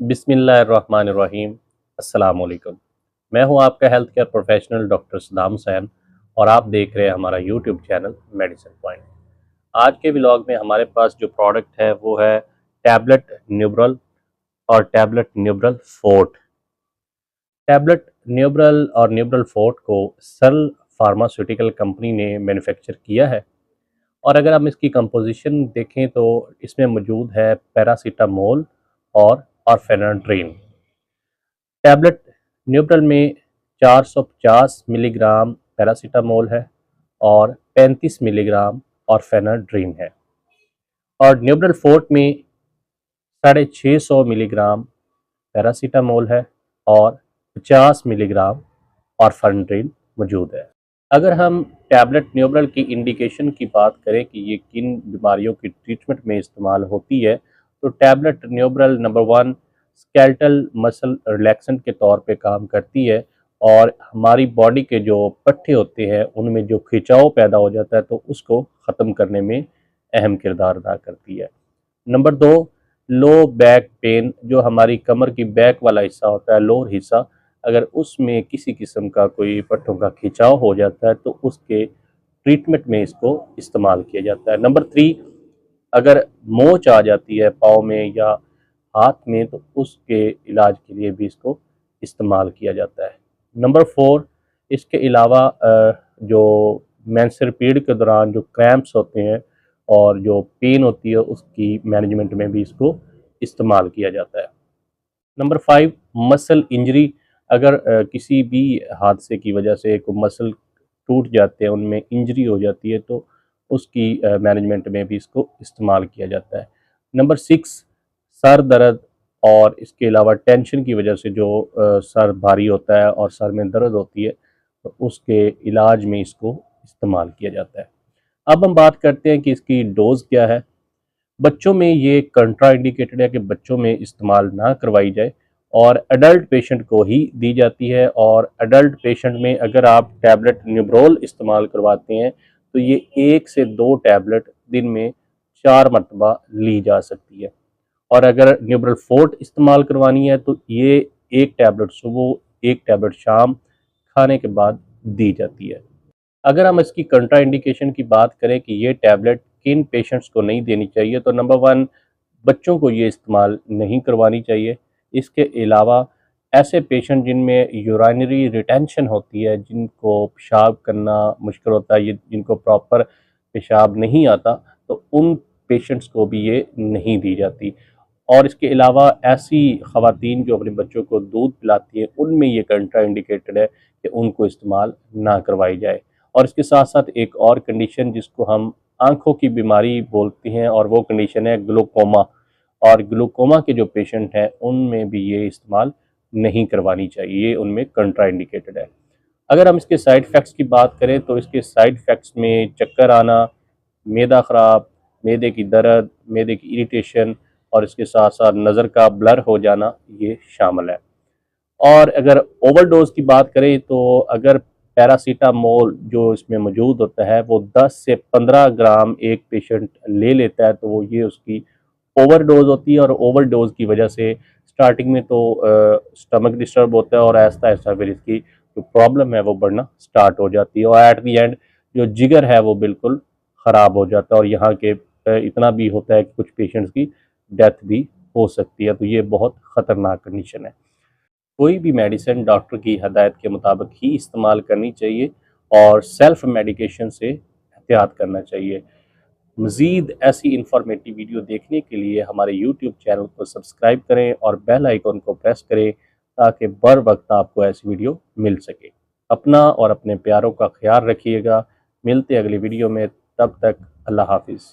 बिस्मिल्लाहिर्रहमानिर्रहीम। अस्सलाम वालेकुम। मैं हूं आपका health care professional doctor Saddam Hussain और आप देख रहे हैं हमारा यूट्यूब चैनल मेडिसिन पॉइंट। आज के व्लॉग में हमारे पास जो प्रोडक्ट है वो है टैबलेट न्यूब्रल और टैबलेट न्यूब्रल फोर्ट। टैबलेट न्यूब्रल और न्यूब्रल फोर्ट को सल फार्मास्यूटिकल कंपनी ने मैन्युफैक्चर किया है और अगर हम इसकी कंपोजिशन देखें तो इसमें मौजूद है पैरासीटामोल और फेनाड्रीन। टैबलेट न्यूब्रल में 450 मिलीग्राम पैरासीटामोल है और 35 मिलीग्राम और फेनाड्रीन है और न्यूब्रल फोर्ट में 650 मिलीग्राम पैरासीटामोल है और 50 मिलीग्राम और फेनाड्रीन मौजूद है। अगर हम टैबलेट न्यूब्रल की इंडिकेशन की बात करें कि ये किन बीमारियों की ट्रीटमेंट में इस्तेमाल होती है तो टैबलेट न्यूब्रल नंबर 1 स्केलेटल मसल रिलैक्सेंट के तौर पे काम करती है और हमारी बॉडी के जो पट्टे होते हैं उनमें जो खिंचाव पैदा हो जाता है तो उसको ख़त्म करने में अहम किरदार अदा करती है। नंबर 2 लो बैक पेन, जो हमारी कमर की बैक वाला हिस्सा होता है, लोअर हिस्सा, अगर उसमें किसी किस्म का कोई पट्टों का खिंचाव हो जाता है तो उसके ट्रीटमेंट में इसको इस्तेमाल किया जाता है। नंबर 3 अगर मोच आ जाती है पाँव में या हाथ में तो उसके इलाज के लिए भी इसको इस्तेमाल किया जाता है। नंबर 4 इसके अलावा जो मेंस्ट्रुअल पीरियड के दौरान जो क्रैम्प्स होते हैं और जो पेन होती है उसकी मैनेजमेंट में भी इसको इस्तेमाल किया जाता है। नंबर 5 मसल इंजरी, अगर किसी भी हादसे की वजह से कोई मसल टूट जाते हैं, उनमें इंजरी हो जाती है तो उसकी मैनेजमेंट में भी इसको इस्तेमाल किया जाता है। नंबर 6 सर दर्द और इसके अलावा टेंशन की वजह से जो सर भारी होता है और सर में दर्द होती है तो उसके इलाज में इसको इस्तेमाल किया जाता है। अब हम बात करते हैं कि इसकी डोज क्या है। बच्चों में ये कंट्रा इंडिकेटेड है कि बच्चों में इस्तेमाल ना करवाई जाए और एडल्ट पेशेंट को ही दी जाती है और एडल्ट पेशेंट में अगर आप टैबलेट न्यूब्रोल इस्तेमाल करवाते हैं तो ये 1 से 2 टैबलेट दिन में 4 मरतबा ली जा सकती है और अगर न्यूब्रल फोर्ट इस्तेमाल करवानी है तो ये 1 टैबलेट सुबह 1 टैबलेट शाम खाने के बाद दी जाती है। अगर हम इसकी कंट्रा इंडिकेशन की बात करें कि ये टैबलेट किन पेशेंट्स को नहीं देनी चाहिए तो नंबर 1 बच्चों को ये इस्तेमाल नहीं करवानी चाहिए। इसके अलावा ऐसे पेशेंट जिनमें यूरिनरी रिटेंशन होती है, जिनको पेशाब करना मुश्किल होता है, ये जिनको प्रॉपर पेशाब नहीं आता, तो उन पेशेंट्स को भी ये नहीं दी जाती। और इसके अलावा ऐसी ख़वातीन जो अपने बच्चों को दूध पिलाती हैं उनमें ये कंट्रा इंडिकेटेड है कि उनको इस्तेमाल ना करवाई जाए। और इसके साथ साथ एक और कंडीशन जिसको हम आँखों की बीमारी बोलते हैं और वो कंडीशन है ग्लूकोमा, और ग्लूकोमा के जो पेशेंट हैं उनमें भी ये इस्तेमाल नहीं करवानी चाहिए, ये उनमें कंट्रा इंडिकेटेड है। अगर हम इसके साइड इफ़ेक्ट्स की बात करें तो इसके साइड इफ़ेक्ट्स में चक्कर आना, मैदा ख़राब, मैदे की दर्द, मैदे की इरिटेशन और इसके साथ साथ नज़र का ब्लर हो जाना ये शामिल है। और अगर ओवरडोज़ की बात करें तो अगर पैरासीटामोल जो इसमें मौजूद होता है वो 10 से 15 ग्राम एक पेशेंट ले लेता है तो वो ये उसकी ओवरडोज़ होती है और ओवरडोज़ की वजह से स्टार्टिंग में तो स्टमक डिस्टर्ब होता है और आहिस्ता-आहिस्ता फिर इसकी जो प्रॉब्लम है वो बढ़ना स्टार्ट हो जाती है और एट द एंड जो जिगर है वो बिल्कुल ख़राब हो जाता है और यहाँ के इतना भी होता है कि कुछ पेशेंट्स की डेथ भी हो सकती है, तो ये बहुत ख़तरनाक कंडीशन है। कोई भी मेडिसिन डॉक्टर की हदायत के मुताबिक ही इस्तेमाल करनी चाहिए और सेल्फ मेडिकेशन से एहतियात करना चाहिए। मज़ीद ऐसी इंफॉर्मेटिव वीडियो देखने के लिए हमारे यूट्यूब चैनल को सब्सक्राइब करें और बेल आइकन को प्रेस करें ताकि बर वक्त आपको ऐसी वीडियो मिल सके। अपना और अपने प्यारों का ख्याल रखिएगा। मिलते अगली वीडियो में, तब तक अल्लाह हाफिज़।